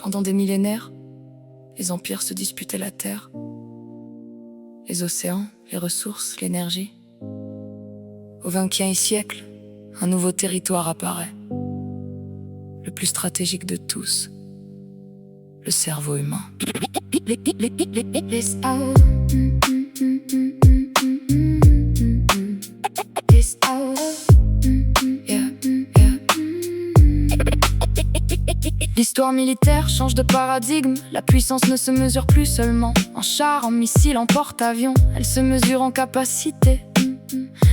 Pendant des millénaires, les empires se disputaient la terre, les océans, les ressources, l'énergie. Au XXe siècle, un nouveau territoire apparaît, le plus stratégique de tous, le cerveau humain. L'histoire militaire change de paradigme. La puissance ne se mesure plus seulement en chars, en missiles, en porte-avions. Elle se mesure en capacité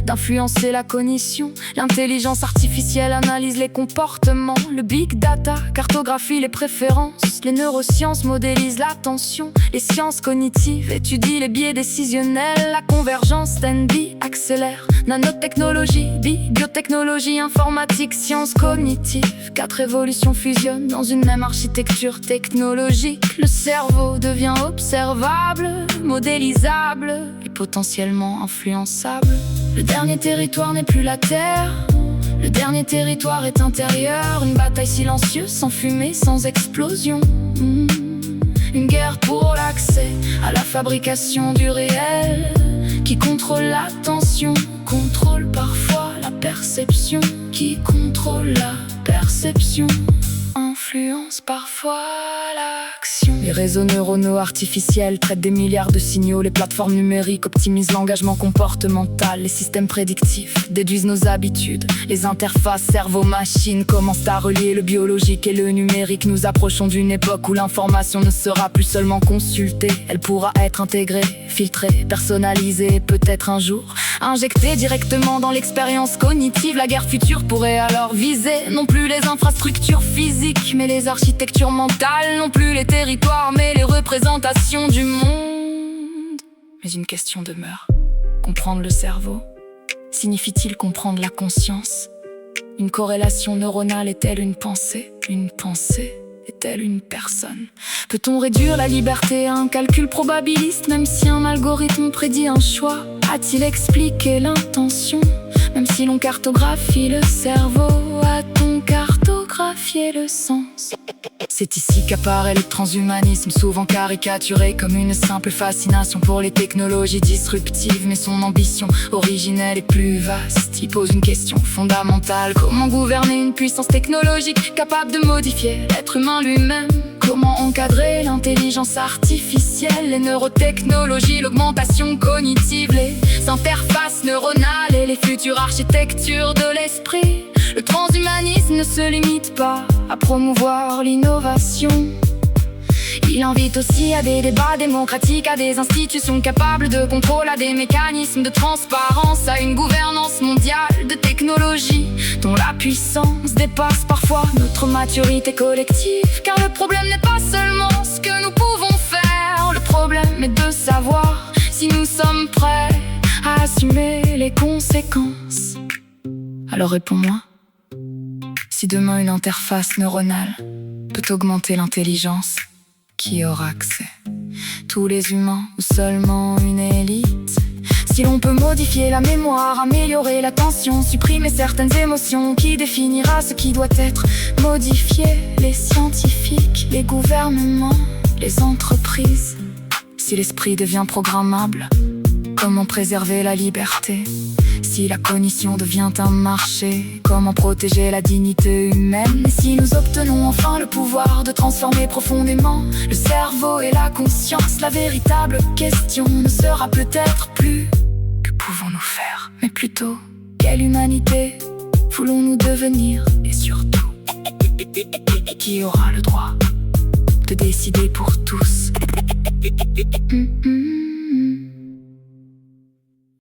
d'influencer la cognition. L'intelligence artificielle analyse les comportements. Le big data cartographie les préférences. Les neurosciences modélisent l'attention. Les sciences cognitives étudient les biais décisionnels. La convergence NB accélère. Nanotechnologie, biotechnologie, informatique, sciences cognitives. 4 révolutions fusionnent dans une même architecture technologique. Le cerveau devient observable, modélisable et potentiellement influençable. Le dernier territoire n'est plus la terre. Le dernier territoire est intérieur. Une bataille silencieuse, sans fumée, sans explosion. Une guerre pour l'accès à la fabrication du réel, qui contrôle l'attention, contrôle parfois la perception, qui contrôle la perception, influence parfois l'action. Les réseaux neuronaux artificiels traitent des milliards de signaux. Les plateformes numériques optimisent l'engagement comportemental. Les systèmes prédictifs déduisent nos habitudes. Les interfaces cerveau-machine commencent à relier le biologique et le numérique. Nous approchons d'une époque où l'information ne sera plus seulement consultée. Elle pourra être intégrée, filtrée, personnalisée, peut-être un jour injectée directement dans l'expérience cognitive. La guerre future pourrait alors viser non plus les infrastructures physiques, mais les architectures mentales, non plus les territoires, mais les représentations du monde. Mais une question demeure. Comprendre le cerveau signifie-t-il comprendre la conscience? Une corrélation neuronale est-elle une pensée? Une pensée est-elle une personne? Peut-on réduire la liberté à un calcul probabiliste, même si un algorithme prédit un choix? A-t-il expliqué l'intention, même si l'on cartographie le cerveau? A-t-on cartographié le sens? C'est ici qu'apparaît le transhumanisme, souvent caricaturé comme une simple fascination pour les technologies disruptives. Mais son ambition originelle est plus vaste. Il pose une question fondamentale: comment gouverner une puissance technologique capable de modifier l'être humain lui-même? Comment encadrer l'intelligence artificielle, les neurotechnologies, l'augmentation cognitive, les interfaces neuronales et les futures architectures de l'esprit? Le transhumanisme ne se limite pas à promouvoir l'innovation. Il invite aussi à des débats démocratiques, à des institutions capables de contrôle, à des mécanismes de transparence, à une gouvernance mondiale de technologie dont la puissance dépasse parfois notre maturité collective. Car le problème n'est pas seulement ce que nous pouvons faire, le problème est de savoir si nous sommes prêts à assumer les conséquences. Alors réponds-moi, si demain une interface neuronale peut augmenter l'intelligence, qui aura accès? Tous les humains ou seulement une élite? Si l'on peut modifier la mémoire, améliorer l'attention, supprimer certaines émotions, qui définira ce qui doit être modifié? Les scientifiques, les gouvernements, les entreprises. Si l'esprit devient programmable, comment préserver la liberté? Si la cognition devient un marché, comment protéger la dignité humaine? Et si nous obtenons enfin le pouvoir de transformer profondément le cerveau et la conscience, la véritable question ne sera peut-être plus que pouvons-nous faire, mais plutôt quelle humanité voulons-nous devenir? Et surtout, qui aura le droit de décider pour tous?